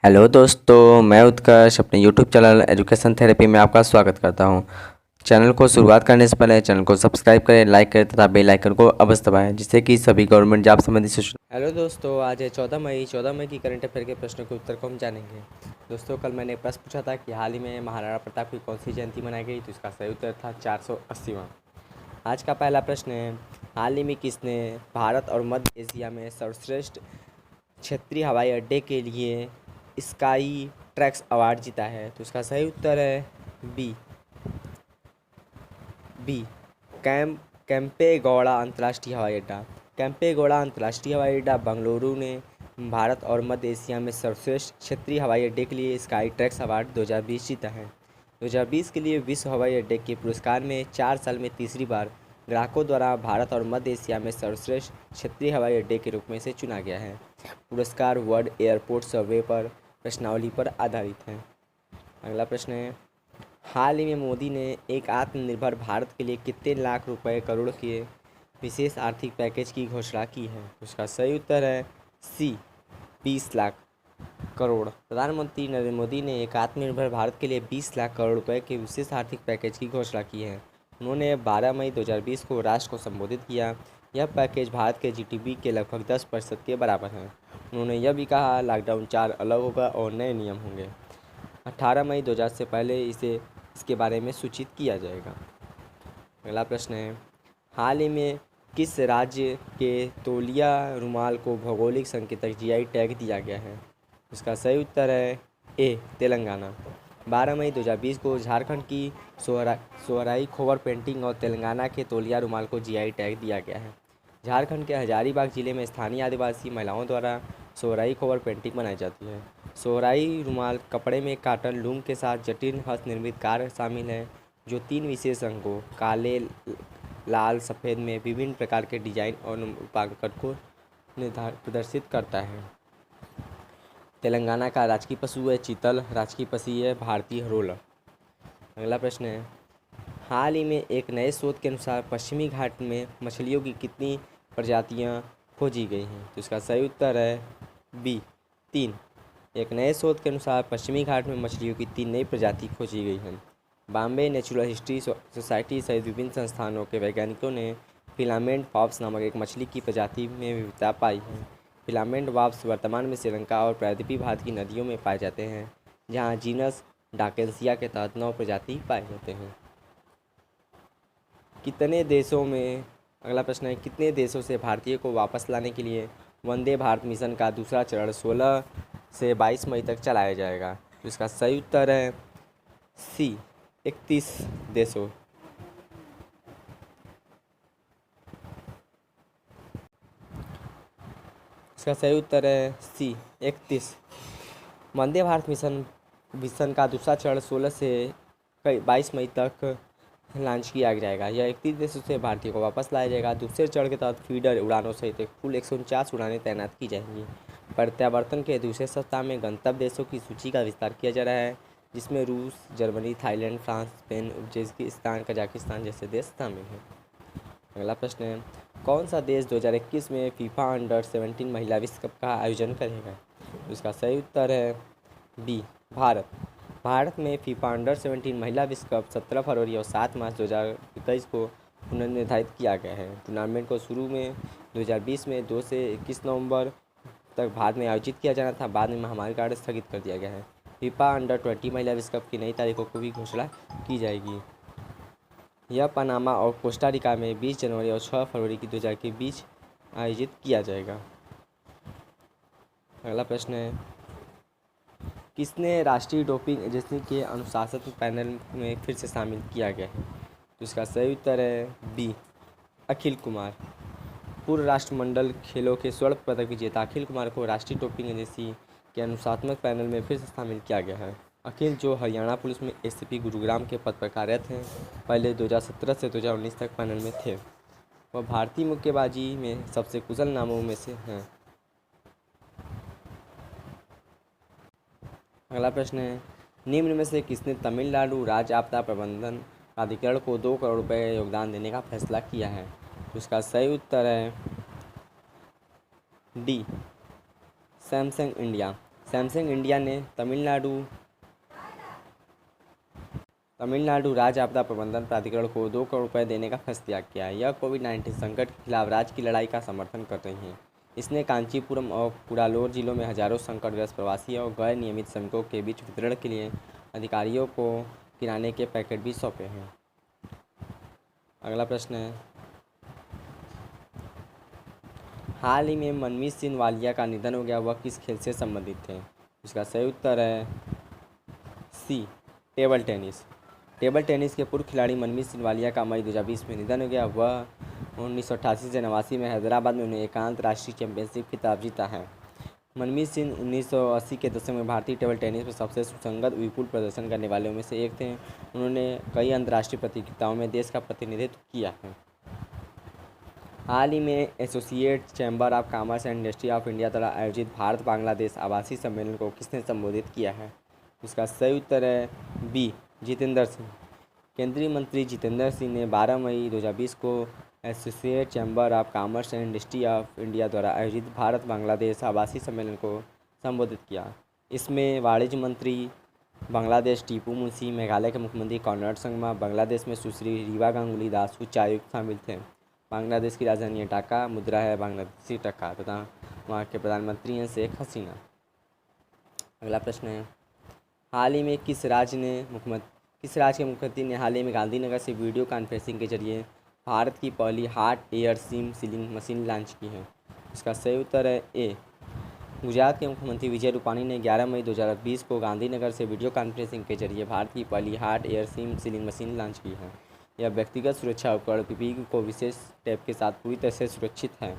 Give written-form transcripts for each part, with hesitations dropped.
Hello दोस्तों, मैं उत्कर्ष अपने यूट्यूब चैनल एजुकेशन थेरेपी में आपका स्वागत करता हूं। चैनल को शुरुआत करने से पहले चैनल को सब्सक्राइब करें, लाइक करें तथा बेल आइकन को अवश्य दबाएं, जिससे कि सभी गवर्नमेंट जॉब संबंधी सूचना। हेलो दोस्तों, आज है 14 मई की करंट अफेयर के प्रश्नों के उत्तर को हम जानेंगे। दोस्तों, कल मैंने प्रश्न पूछा था कि हाल ही में महाराणा प्रताप की कौन सी जयंती मनाई गई, तो इसका सही उत्तर था 480वां। आज का पहला प्रश्न है, हाल ही में किसने भारत और मध्य एशिया में सर्वश्रेष्ठ क्षेत्रीय हवाई अड्डे के लिए स्काई ट्रैक्स अवार्ड जीता है, तो इसका सही उत्तर है बी बी कैंपेगौड़ा अंतर्राष्ट्रीय हवाई अड्डा। कैंपेगौड़ा अंतर्राष्ट्रीय हवाई अड्डा बेंगलुरु ने भारत और मध्य एशिया में सर्वश्रेष्ठ क्षेत्रीय हवाई अड्डे के लिए स्काई ट्रैक्स अवार्ड 2020 जीता है। 2020 के लिए विश्व हवाई अड्डे के पुरस्कार में 4 साल में तीसरी बार ग्राहकों द्वारा भारत और मध्य एशिया में सर्वश्रेष्ठ क्षेत्रीय हवाई अड्डे के रूप में से चुना गया है। पुरस्कार वर्ल्ड एयरपोर्ट सर्वे पर प्रश्नावली पर आधारित है। अगला प्रश्न है, हाल ही में मोदी ने एक आत्मनिर्भर भारत के लिए कितने लाख रुपए करोड़ के विशेष आर्थिक पैकेज की घोषणा की है, उसका सही उत्तर है सी 20 लाख करोड़। प्रधानमंत्री नरेंद्र मोदी ने एक आत्मनिर्भर भारत के लिए 20 लाख करोड़ रुपए के विशेष आर्थिक पैकेज की घोषणा की है। उन्होंने 12 मई 2020 को राष्ट्र को संबोधित किया। यह पैकेज भारत के जीडीपी के लगभग 10% के बराबर है। उन्होंने यह भी कहा, लॉकडाउन 4 अलग होगा और नए नियम होंगे। 18 मई 2000 से पहले इसके बारे में सूचित किया जाएगा। अगला प्रश्न है, हाल ही में किस राज्य के तौलिया रुमाल को भौगोलिक संकेतक जीआई टैग दिया गया है, इसका सही उत्तर है ए तेलंगाना। 12 मई 2020 को झारखंड की सोहराई खोवर पेंटिंग और तेलंगाना के तौलिया रुमाल को जीआई टैग दिया गया है। झारखंड के हजारीबाग जिले में स्थानीय आदिवासी महिलाओं द्वारा सोहराई खोवर पेंटिंग बनाई जाती है। सोहराई रुमाल कपड़े में काटन लूम के साथ जटिल हस्त निर्मित कार्य शामिल है, जो 3 विशेष रंगों काले, लाल, सफ़ेद में विभिन्न प्रकार के डिजाइन और रूपांकन को प्रदर्शित करता है। तेलंगाना का राजकीय पशु है चीतल, राजकीय पक्षी है भारतीय हरोला। अगला प्रश्न है, हाल ही में एक नए शोध के अनुसार पश्चिमी घाट में मछलियों की कितनी प्रजातियां खोजी गई हैं, तो इसका सही उत्तर है बी 3। एक नए शोध के अनुसार पश्चिमी घाट में मछलियों की 3 नई प्रजाति खोजी गई हैं। बॉम्बे नेचुरल हिस्ट्री सोसाइटी सहित विभिन्न संस्थानों के वैज्ञानिकों ने फिलामेंट वॉर्प्स नामक एक मछली की प्रजाति में विविधता पाई है। फिलामेंट वॉर्प्स वर्तमान में श्रीलंका और प्रायद्वीपीय भारत की नदियों में पाए जाते हैं, जहां जीनस डाकेंसिया के तहत 9 प्रजाति पाए जाते हैं। कितने देशों में अगला प्रश्न है, कितने देशों से भारतीय को वापस लाने के लिए वंदे भारत मिशन का दूसरा चरण 16 से 22 मई तक चलाया जाएगा, तो इसका सही उत्तर है सी 31 देशों। इसका सही उत्तर है सी 31। वंदे भारत मिशन का दूसरा चरण 16 से 22 मई तक लॉन्च किया जाएगा। यह 31 देशों से भारतीय को वापस लाया जाएगा। दूसरे चरण के तहत फीडर उड़ानों सहित कुल 149 उड़ानें तैनात की जाएंगी। प्रत्यावर्तन के दूसरे सप्ताह में गंतव्य देशों की सूची का विस्तार किया जा रहा है, जिसमें रूस, Germany, Thailand, France, Spain, Uzbekistan, Kazakhstan जैसे देश शामिल हैं। अगला प्रश्न है, कौन सा देश 2021 में फीफा अंडर-17 महिला विश्व कप का आयोजन करेगा, तो इसका सही उत्तर है बी भारत। भारत में फीफा अंडर-17 महिला विश्व कप 17 फरवरी और 7 मार्च 2021 को पुनर्निर्धारित किया गया है। टूर्नामेंट को शुरू में 2020 में 2 से 21 नवंबर तक भारत में आयोजित किया जाना था, बाद में महामारी के कारण स्थगित कर दिया गया है। फीफा अंडर-20 महिला विश्व कप की नई तारीखों को भी घोषणा की जाएगी। यह पनामा और कोस्टा रिका में 20 जनवरी और 6 फरवरी की 2000 के बीच आयोजित किया जाएगा। अगला प्रश्न है, किसने राष्ट्रीय डोपिंग एजेंसी के अनुशासन पैनल में फिर से शामिल किया गया है, तो इसका सही उत्तर है बी अखिल कुमार। पूर्व राष्ट्रमंडल खेलों के स्वर्ण पदक विजेता अखिल कुमार को राष्ट्रीय डोपिंग एजेंसी के अनुशासनात्मक पैनल में फिर से शामिल किया गया है। अखिल, जो हरियाणा पुलिस में एसीपी गुरुग्राम के पद पर कार्यरत हैं, पहले 2017 से 2019 तक पैनल में थे। वह भारतीय मुक्केबाजी में सबसे कुशल नामों में से हैं। अगला प्रश्न है, निम्न में से किसने तमिलनाडु राज्य आपदा प्रबंधन प्राधिकरण को 2 करोड़ रुपए का योगदान देने का फैसला किया है, तो इसका सही उत्तर है D Samsung India. Samsung India ने तमिलनाडु राज्य आपदा प्रबंधन प्राधिकरण को 2 करोड़ रुपए देने का फैसला किया है। यह कोविड-19 संकट के खिलाफ राज्य की लड़ाई का समर्थन कर रही है। इसने कांचीपुरम और कुडालोर जिलों में हजारों संकटग्रस्त प्रवासी और गैर नियमित श्रमिकों के बीच वितरण के लिए अधिकारियों को किराने के पैकेट भी सौंपे हैं। अगला प्रश्न है, हाल ही में मनमीत सिंह वालिया का निधन हो गया, वह किस खेल से संबंधित थे? इसका सही उत्तर है सी, टेबल टेनिस। टेबल टेनिस के पूर्व खिलाड़ी मनमीत सिंह वालिया का मई 2020 में निधन हो गया। वह 1988 से 89 में हैदराबाद में उन्हें एकांत राष्ट्रीय चैंपियनशिप खिताब जीता है। मनमीत सिंह 1980 के दशक में भारतीय टेबल टेनिस में सबसे सुसंगत विपुल प्रदर्शन करने वालों में से एक थे। उन्होंने कई अंतर्राष्ट्रीय प्रतियोगिताओं में देश का प्रतिनिधित्व किया है। हाल ही में associate chamber of commerce and industry of India द्वारा आयोजित भारत बांग्लादेश आवासीय सम्मेलन को किसने संबोधित किया है? इसका सही उत्तर है बी, जितेंद्र सिंह। केंद्रीय मंत्री जितेंद्र सिंह ने 12 मई 2020 को associate chamber of commerce and industry of India द्वारा आयोजित भारत बांग्लादेश आवासीय सम्मेलन को संबोधित किया। इसमें वाणिज्य मंत्री बांग्लादेश टीपू मुंशी, मेघालय के मुख्यमंत्री कॉनराड संगमा, बांग्लादेश में सुश्री रीवा गांगुली दास, उच्चायुक्त शामिल थे। बांग्लादेश की राजधानी है ढाका, मुद्रा है बांग्लादेशी टका तथा वहाँ के प्रधानमंत्री हैं शेख हसीना। अगला प्रश्न है, हाल ही में किस राज्य के मुख्यमंत्री ने हाल ही में गांधीनगर से वीडियो कॉन्फ्रेंसिंग के जरिए भारत की पहली heart air SIM sealing machine launch की है? इसका सही उत्तर है ए, गुजरात के मुख्यमंत्री विजय रूपाणी ने 11 मई 2020 को गांधीनगर से वीडियो कॉन्फ्रेंसिंग के जरिए भारत की पहली heart air SIM sealing machine launch की है। यह व्यक्तिगत सुरक्षा उपकरण पीपीई को विशेष टेप के साथ पूरी तरह से सुरक्षित है।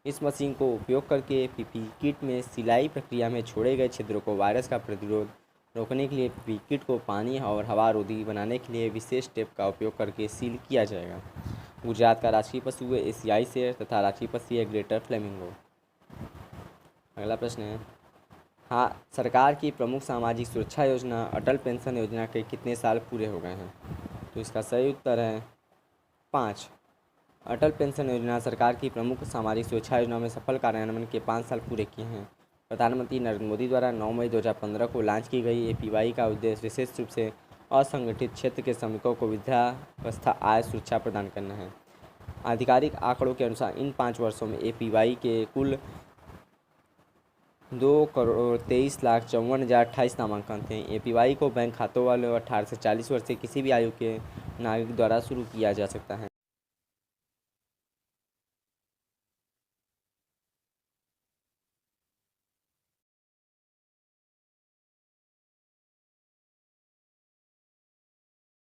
इस मशीन को उपयोग करके पीपीई किट में सिलाई प्रक्रिया में छोड़े गए छिद्रों को वायरस का प्रतिरोध रोकने के लिए पीपीई किट को पानी और हवा रोधी बनाने के लिए विशेष टेप का उपयोग करके सील किया जाएगा। गुजरात का राष्ट्रीय पशु है एशियाई शेर तथा राष्ट्रीय पक्षी है ग्रेटर फ्लेमिंगो। अगला प्रश्न है, हाँ, सरकार की प्रमुख सामाजिक सुरक्षा योजना अटल पेंशन योजना के कितने साल पूरे हो गए हैं? तो इसका सही उत्तर है 5। अटल पेंशन योजना सरकार की प्रमुख सामाजिक सुरक्षा योजना में सफल कार्यान्वयन के 5 साल पूरे किए हैं। प्रधानमंत्री नरेंद्र मोदी द्वारा 9 मई 2015 को लॉन्च की गई एपीवाई का उद्देश्य विशेष रूप से असंगठित क्षेत्र के श्रमिकों को वृद्धावस्था आय सुरक्षा प्रदान करना है। आधिकारिक आंकड़ों के अनुसार इन 5 वर्षों में एपीवाई के कुल 2,23,54,028 नामांकन थे। एपीवाई को बैंक खातों वाले और 18 से 40 वर्ष के किसी भी आयु के नागरिक द्वारा शुरू किया जा सकता है।